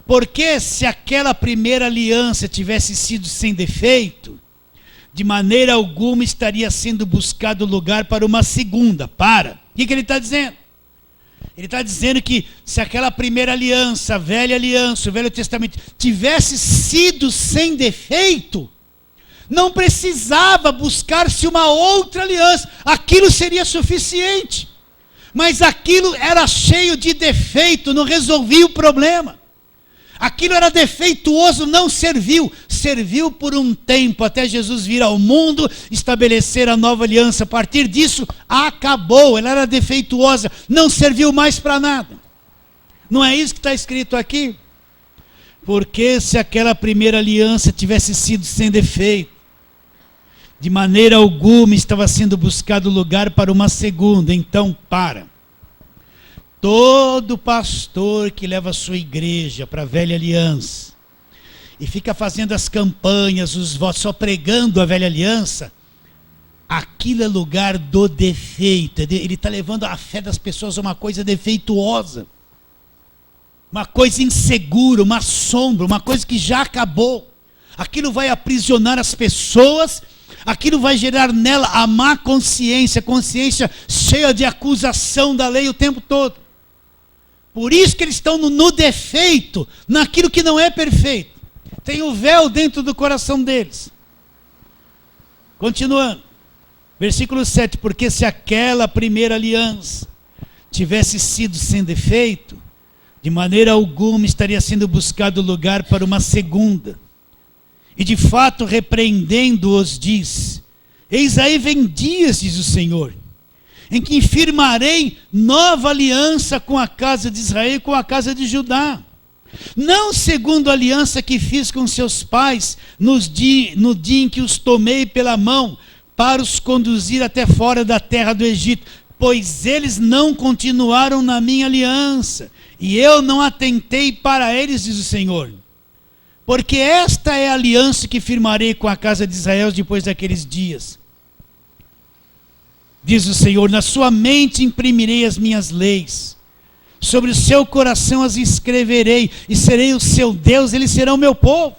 Porque se aquela primeira aliança tivesse sido sem defeito, de maneira alguma estaria sendo buscado lugar para uma segunda. O que ele está dizendo? Ele está dizendo que se aquela primeira aliança, a velha aliança, o Velho Testamento, tivesse sido sem defeito, não precisava buscar-se uma outra aliança. Aquilo seria suficiente. Mas aquilo era cheio de defeito, não resolvia o problema. Aquilo era defeituoso, não serviu. Serviu por um tempo, até Jesus vir ao mundo, estabelecer a nova aliança. A partir disso, acabou. Ela era defeituosa, não serviu mais para nada. Não é isso que está escrito aqui? Porque se aquela primeira aliança tivesse sido sem defeito, de maneira alguma estava sendo buscado lugar para uma segunda. Então, todo pastor que leva a sua igreja para a velha aliança e fica fazendo as campanhas, os votos, só pregando a velha aliança, aquilo é lugar do defeito. Ele está levando a fé das pessoas a uma coisa defeituosa, uma coisa insegura, uma sombra, uma coisa que já acabou. Aquilo vai aprisionar as pessoas, aquilo vai gerar nela a má consciência, consciência cheia de acusação da lei o tempo todo. Por isso que eles estão no defeito, naquilo que não é perfeito. Tem o véu dentro do coração deles. Continuando. Versículo 7. Porque se aquela primeira aliança tivesse sido sem defeito, de maneira alguma estaria sendo buscado lugar para uma segunda. E de fato, repreendendo-os, diz: eis aí vem dias, diz o Senhor, em que firmarei nova aliança com a casa de Israel e com a casa de Judá. Não segundo a aliança que fiz com seus pais no dia em que os tomei pela mão para os conduzir até fora da terra do Egito, pois eles não continuaram na minha aliança, e eu não atentei para eles, diz o Senhor. Porque esta é a aliança que firmarei com a casa de Israel depois daqueles dias. Diz o Senhor: na sua mente imprimirei as minhas leis, sobre o seu coração as escreverei, e serei o seu Deus, eles serão o meu povo.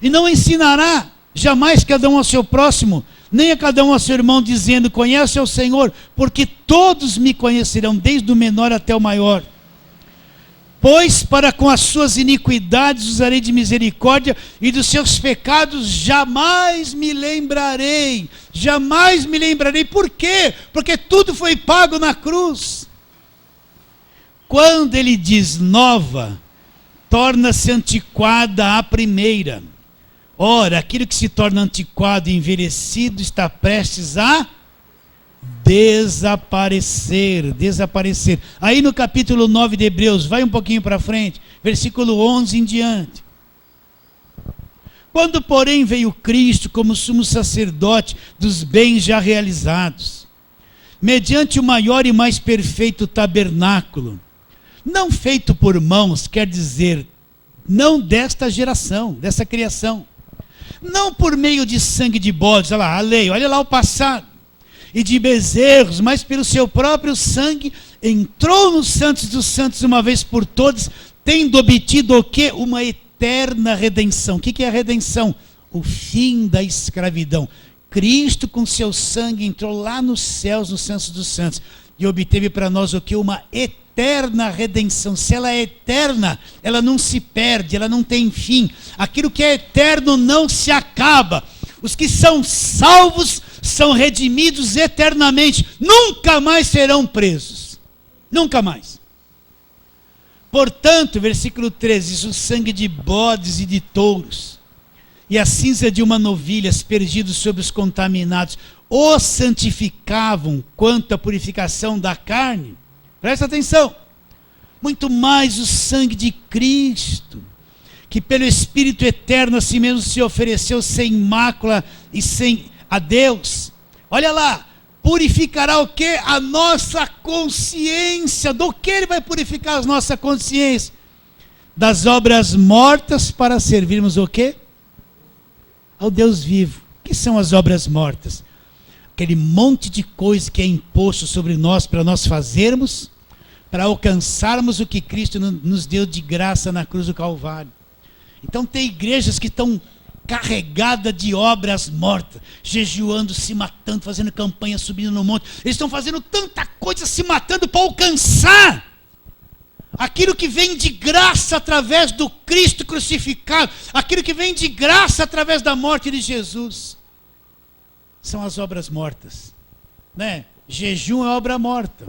E não ensinará jamais cada um ao seu próximo, nem a cada um ao seu irmão, dizendo: conhece ao Senhor, porque todos me conhecerão, desde o menor até o maior. Pois para com as suas iniquidades usarei de misericórdia, e dos seus pecados jamais me lembrarei. Jamais me lembrarei. Por quê? Porque tudo foi pago na cruz. Quando ele diz nova, torna-se antiquada a primeira. Ora, aquilo que se torna antiquado e envelhecido está prestes a desaparecer. Aí no capítulo 9 de Hebreus, vai um pouquinho para frente, versículo 11 em diante. Quando, porém, veio Cristo como sumo sacerdote dos bens já realizados, mediante o maior e mais perfeito tabernáculo, não feito por mãos, quer dizer, não desta geração, dessa criação, não por meio de sangue de bodes, olha lá, a lei, olha lá o passado, e de bezerros, mas pelo seu próprio sangue, entrou nos santos dos santos uma vez por todas, tendo obtido o quê? Uma eterna redenção. O que é a redenção? O fim da escravidão. Cristo com seu sangue entrou lá nos céus, nos santos dos santos, e obteve para nós o quê? Uma eterna redenção. Se ela é eterna, ela não se perde, ela não tem fim. Aquilo que é eterno não se acaba. Os que são salvos são redimidos eternamente, nunca mais serão presos, nunca mais. Portanto, versículo 13, diz: o sangue de bodes e de touros, e a cinza de uma novilha aspergidos sobre os contaminados, os santificavam quanto à purificação da carne. Presta atenção, muito mais o sangue de Cristo, que pelo Espírito eterno a si mesmo se ofereceu sem mácula e sem a Deus. Olha lá, purificará o quê? A nossa consciência. Do que ele vai purificar a nossa consciência? Das obras mortas, para servirmos o quê? Ao Deus vivo. O que são as obras mortas? Aquele monte de coisa que é imposto sobre nós para nós fazermos, para alcançarmos o que Cristo nos deu de graça na cruz do Calvário. Então tem igrejas que estão carregadas de obras mortas, jejuando, se matando, fazendo campanha, subindo no monte. Eles estão fazendo tanta coisa, se matando para alcançar aquilo que vem de graça através do Cristo crucificado, aquilo que vem de graça através da morte de Jesus. São as obras mortas, né? Jejum é obra morta,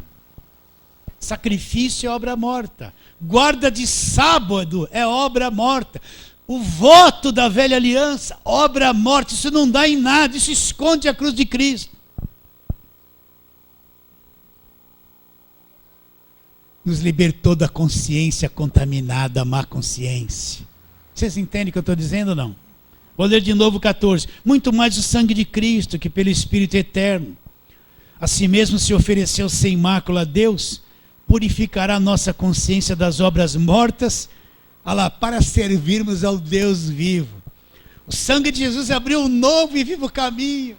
sacrifício é obra morta, guarda de sábado é obra morta, o voto da velha aliança, obra morta. Isso não dá em nada, isso esconde a cruz de Cristo. Nos libertou da consciência contaminada, a má consciência. Vocês entendem o que eu estou dizendo ou não? Vou ler de novo 14. Muito mais o sangue de Cristo, que pelo Espírito eterno a si mesmo se ofereceu sem mácula a Deus, purificará a nossa consciência das obras mortas, para servirmos ao Deus vivo. O sangue de Jesus abriu um novo e vivo caminho.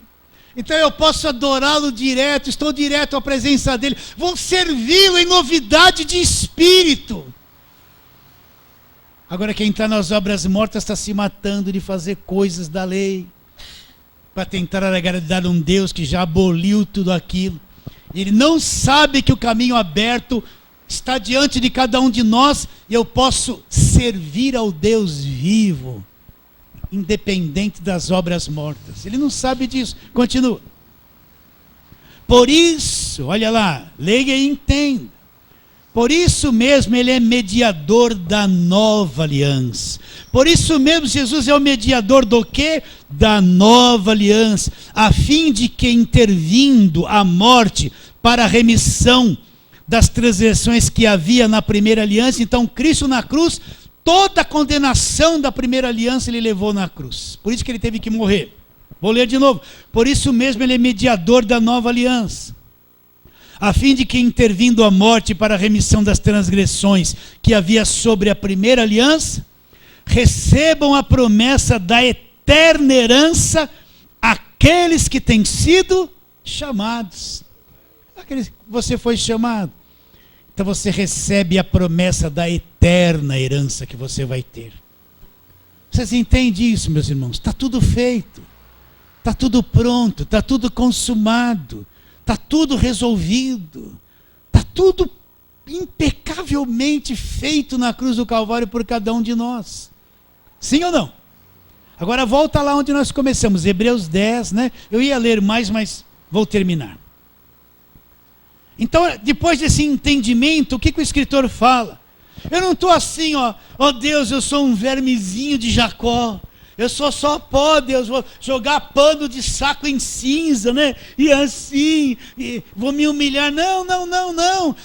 Então eu posso adorá-lo direto, estou direto à presença dele, vou servi-lo em novidade de espírito. Agora quem está nas obras mortas está se matando de fazer coisas da lei, para tentar agradar um Deus que já aboliu tudo aquilo. Ele não sabe que o caminho aberto está diante de cada um de nós, e eu posso servir ao Deus vivo. independente das obras mortas. Ele não sabe disso. Continua. Por isso, olha lá, leia e entenda. Por isso mesmo ele é mediador da nova aliança. Por isso mesmo Jesus é o mediador do quê? Da nova aliança, a fim de que, intervindo a morte para a remissão das transgressões que havia na primeira aliança, então Cristo na cruz, toda a condenação da primeira aliança ele levou na cruz. Por isso que ele teve que morrer. Vou ler de novo. Por isso mesmo ele é mediador da nova aliança, a fim de que, intervindo a morte para a remissão das transgressões que havia sobre a primeira aliança, recebam a promessa da eterna herança aqueles que têm sido chamados. Aqueles que você foi chamado. Então você recebe a promessa da eterna herança que você vai ter. Vocês entendem isso, meus irmãos? Está tudo feito. Está tudo pronto, está tudo consumado. Está tudo resolvido, está tudo impecavelmente feito na cruz do Calvário por cada um de nós. Sim ou não? Agora volta lá onde nós começamos, Hebreus 10, né? Eu ia ler mais, mas vou terminar. Então, depois desse entendimento, o que o escritor fala? Eu não estou assim, ó Deus, eu sou um vermezinho de Jacó. Eu sou só pó, Deus, vou jogar pano de saco em cinza, né? E assim, vou me humilhar. Não.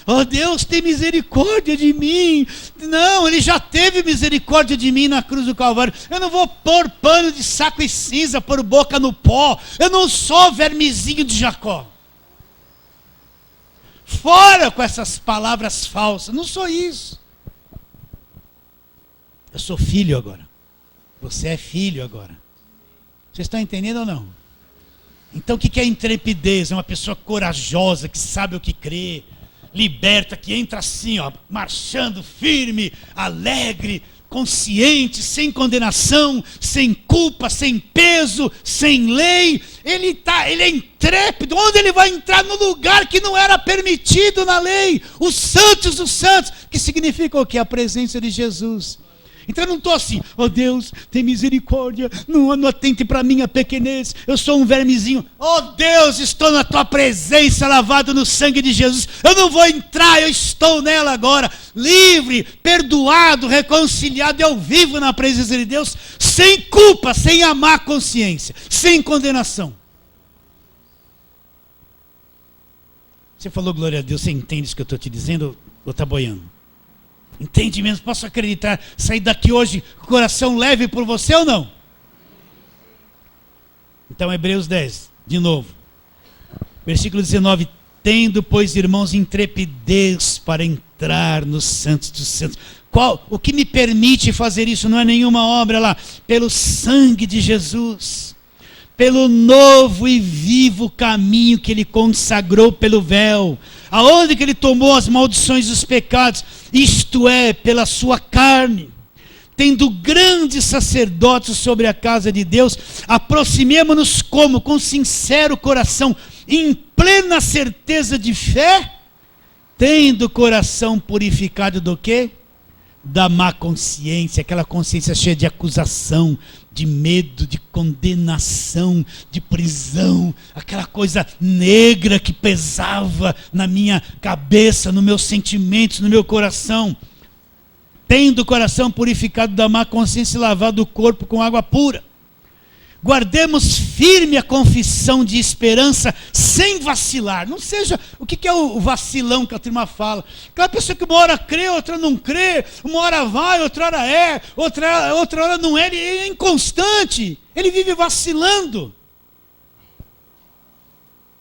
Oh, Deus, tem misericórdia de mim. Não, Ele já teve misericórdia de mim na cruz do Calvário. Eu não vou pôr pano de saco e cinza, pôr boca no pó. Eu não sou vermezinho de Jacó. Fora com essas palavras falsas. Não sou isso. Eu sou filho agora. Você é filho agora. Vocês estão entendendo ou não? Então o que é intrepidez? É uma pessoa corajosa, que sabe o que crê, liberta, que entra assim, ó, marchando firme, alegre, consciente, sem condenação, sem culpa, sem peso, sem lei. Ele é intrépido. Onde ele vai entrar? No lugar que não era permitido na lei. Os santos dos santos, que significa o quê? A presença de Jesus. Então eu não estou assim, oh Deus, tem misericórdia, não atente para a minha pequenez, eu sou um vermezinho. Oh Deus, estou na tua presença, lavado no sangue de Jesus, eu não vou entrar, eu estou nela agora, livre, perdoado, reconciliado, eu vivo na presença de Deus, sem culpa, sem a má consciência, sem condenação. Você falou glória a Deus, você entende isso que eu estou te dizendo ou está boiando? Entende mesmo? Posso acreditar, sair daqui hoje com o coração leve por você ou não? Então Hebreus 10, de novo. Versículo 19. Tendo, pois, irmãos, intrepidez para entrar nos santos dos santos. O que me permite fazer isso não é nenhuma obra lá. Pelo sangue de Jesus. Pelo novo e vivo caminho que Ele consagrou pelo véu. Aonde que Ele tomou as maldições dos pecados? Isto é, pela sua carne. Tendo grande sacerdote sobre a casa de Deus, aproximemo-nos como? Com sincero coração, em plena certeza de fé, tendo o coração purificado do quê? Da má consciência, aquela consciência cheia de acusação, de medo, de condenação, de prisão, aquela coisa negra que pesava na minha cabeça, nos meus sentimentos, no meu coração. Tendo o coração purificado da má consciência e lavado o corpo com água pura. Guardemos firme a confissão de esperança sem vacilar. Não seja, o que é o vacilão que a turma fala? Aquela pessoa que uma hora crê, outra não crê, uma hora vai, outra hora é, outra hora não é, ele é inconstante, ele vive vacilando.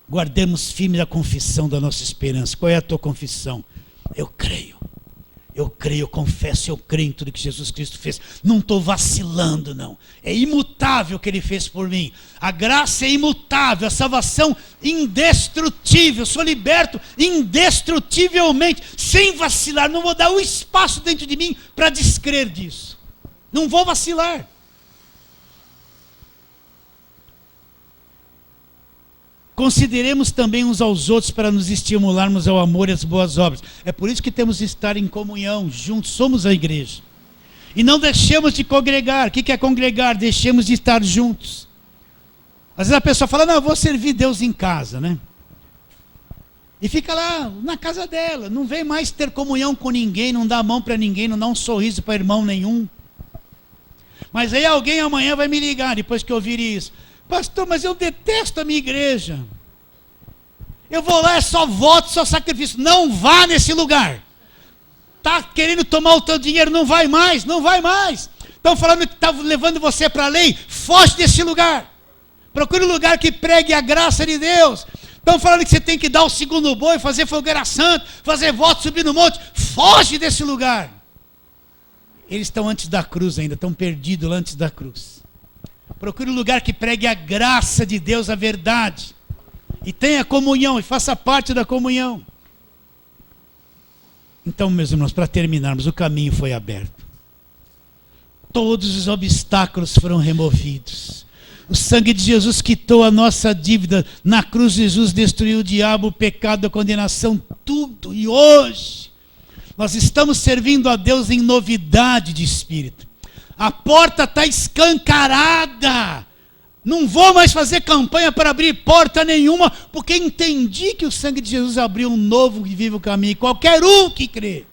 Guardemos firme a confissão da nossa esperança. Qual é a tua confissão? Eu creio, eu confesso, eu creio em tudo que Jesus Cristo fez. Não estou vacilando, não. É imutável o que Ele fez por mim. A graça é imutável, a salvação indestrutível. Eu sou liberto indestrutivelmente, sem vacilar. Não vou dar um espaço dentro de mim para descrer disso. Não vou vacilar. Consideremos também uns aos outros para nos estimularmos ao amor e às boas obras. É por isso que temos de estar em comunhão, juntos, somos a igreja. E não deixemos de congregar. O que é congregar? Deixemos de estar juntos. Às vezes a pessoa fala, não, eu vou servir Deus em casa, né? E fica lá na casa dela, não vem mais ter comunhão com ninguém, não dá a mão para ninguém, não dá um sorriso para irmão nenhum. Mas aí alguém amanhã vai me ligar, depois que eu ouvir isso. Pastor, mas eu detesto a minha igreja. Eu vou lá, é só voto, só sacrifício. Não vá nesse lugar. Está querendo tomar o teu dinheiro, não vai mais, não vai mais. Estão falando que está levando você para a lei, foge desse lugar. Procure um lugar que pregue a graça de Deus. Estão falando que você tem que dar o segundo boi, fazer fogueira santa, fazer voto, subir no monte. Foge desse lugar. Eles estão antes da cruz ainda, estão perdidos lá antes da cruz. Procure um lugar que pregue a graça de Deus, a verdade. E tenha comunhão, e faça parte da comunhão. Então, meus irmãos, para terminarmos, o caminho foi aberto. Todos os obstáculos foram removidos. O sangue de Jesus quitou a nossa dívida. Na cruz, Jesus destruiu o diabo, o pecado, a condenação, tudo. E hoje, nós estamos servindo a Deus em novidade de espírito. A porta está escancarada. Não vou mais fazer campanha para abrir porta nenhuma, porque entendi que o sangue de Jesus abriu um novo e vivo caminho. Qualquer um que crê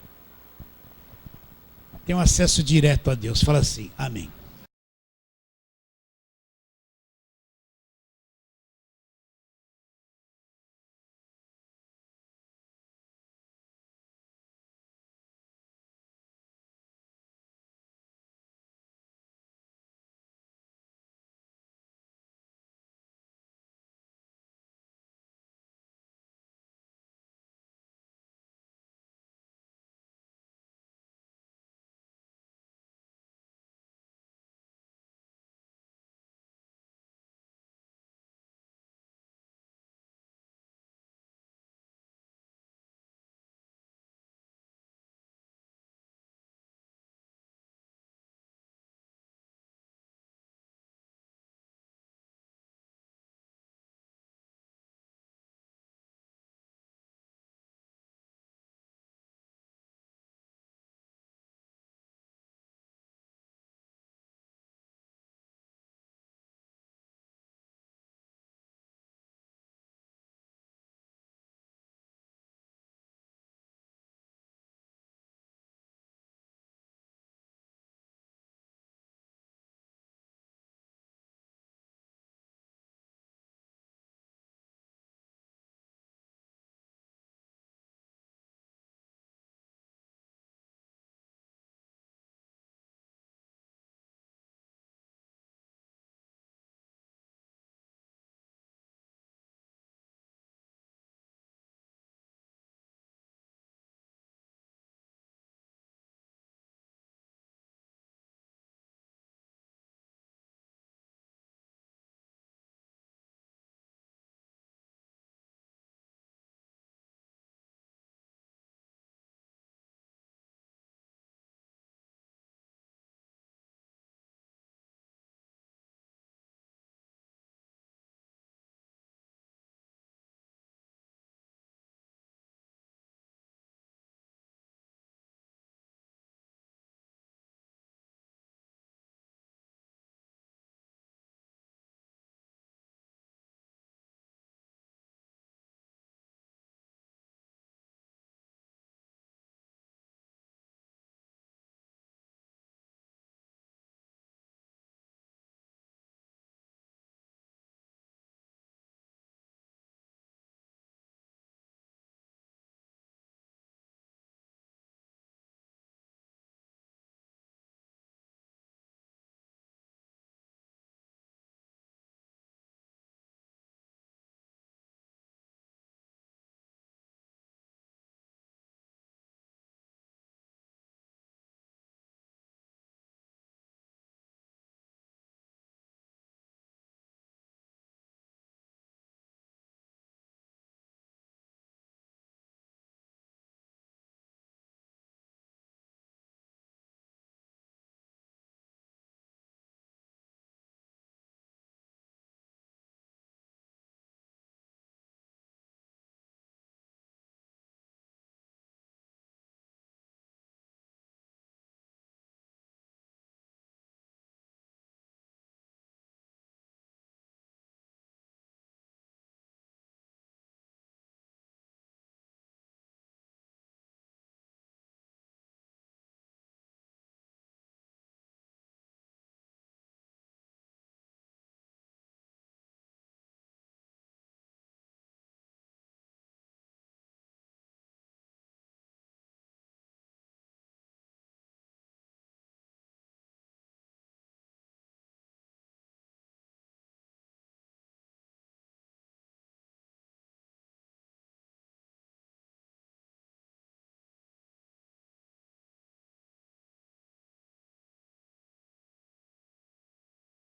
tem um acesso direto a Deus. Fala assim, amém.